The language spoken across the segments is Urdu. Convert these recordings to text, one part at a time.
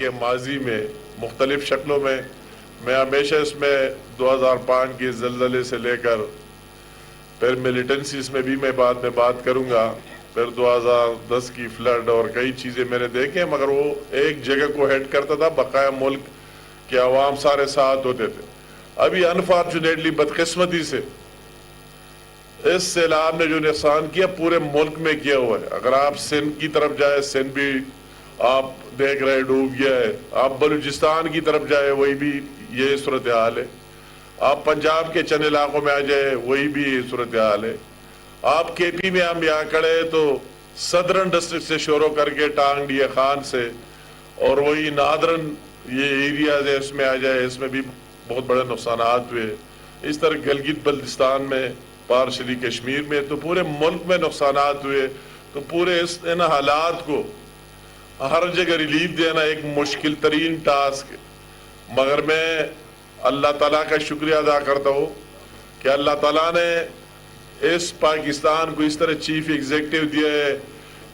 کہ ماضی میں مختلف شکلوں میں میں ہمیشہ اس میں 2005 کے زلزلے سے لے کر پھر ملیٹنسیز میں بھی میں بعد میں بات کروں گا، پھر 2010 کی فلڈ اور کئی چیزیں میں نے دیکھیں، مگر وہ ایک جگہ کو ہیڈ کرتا تھا، بقایا ملک کے عوام سارے ساتھ ہوتے تھے۔ ابھی انفارچونیٹلی بدقسمتی سے اس سیلاب نے جو نقصان کیا پورے ملک میں کیا ہوا ہے۔ اگر آپ سندھ کی طرف جائے، سندھ بھی آپ دیکھ رہے ڈوب گیا ہے، آپ بلوچستان کی طرف جائے وہی بھی یہ صورتحال ہے، آپ پنجاب کے چند علاقوں میں آ جائے وہی بھی یہ صورتحال ہے، آپ کے پی میں ہم یہاں کھڑے تو صدرن ڈسٹرکٹ سے شروع کر کے ٹانگ ڈیا خان سے اور وہی نادرن یہ ایریاز ہے اس میں آ جائے، اس میں بھی بہت بڑے نقصانات ہوئے۔ اس طرح گلگت بلتستان میں، پارشلی کشمیر میں، تو پورے ملک میں نقصانات ہوئے۔ تو پورے ان حالات کو ہر جگہ ریلیف دینا ایک مشکل ترین ٹاسک ہے، مگر میں اللہ تعالیٰ کا شکریہ ادا کرتا ہوں کہ اللہ تعالیٰ نے اس پاکستان کو اس طرح چیف ایگزیکٹو دیا ہے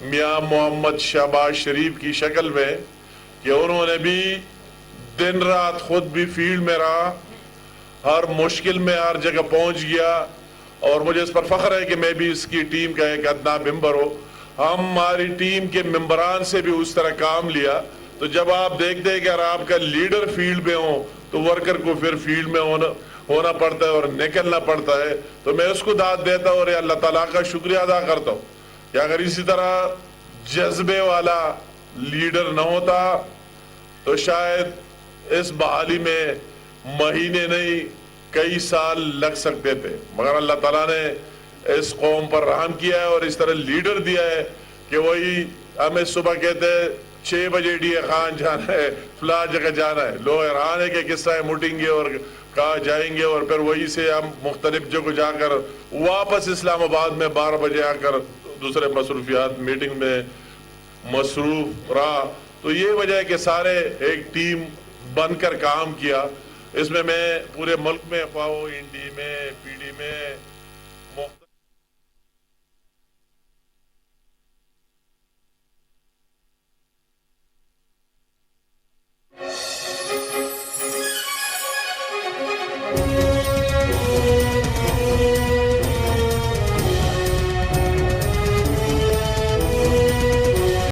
میاں محمد شہباز شریف کی شکل میں کہ انہوں نے بھی دن رات خود بھی فیلڈ میں رہا، ہر مشکل میں ہر جگہ پہنچ گیا، اور مجھے اس پر فخر ہے کہ میں بھی اس کی ٹیم کا ایک ادنا ممبر ہوں۔ ہماری ٹیم کے ممبران سے بھی اس طرح کام لیا۔ تو جب آپ دیکھتے ہیں کہ اگر آپ کا لیڈر فیلڈ میں ہو تو ورکر کو پھر فیلڈ میں ہونا پڑتا ہے اور نکلنا پڑتا ہے، تو میں اس کو داد دیتا ہوں اور اللہ تعالیٰ کا شکریہ ادا کرتا ہوں کہ اگر اسی طرح جذبے والا لیڈر نہ ہوتا تو شاید اس بحالی میں مہینے نہیں کئی سال لگ سکتے تھے، مگر اللہ تعالیٰ نے اس قوم پر رحم کیا ہے اور اس طرح لیڈر دیا ہے کہ وہی ہمیں صبح کہتے ہیں 6 بجے ڈی خان جانا ہے، فلاں جگہ جانا ہے، لوگ حیران ہے کہ کس طرح مٹیں گے اور کہاں جائیں گے، اور پھر وہی سے ہم مختلف جگہ جا کر واپس اسلام آباد میں 12 بجے آ کر دوسرے مصروفیات میٹنگ میں مصروف رہا۔ تو یہ وجہ ہے کہ سارے ایک ٹیم بن کر کام کیا۔ اس میں پورے ملک میں FAO، ND میں، PD میں،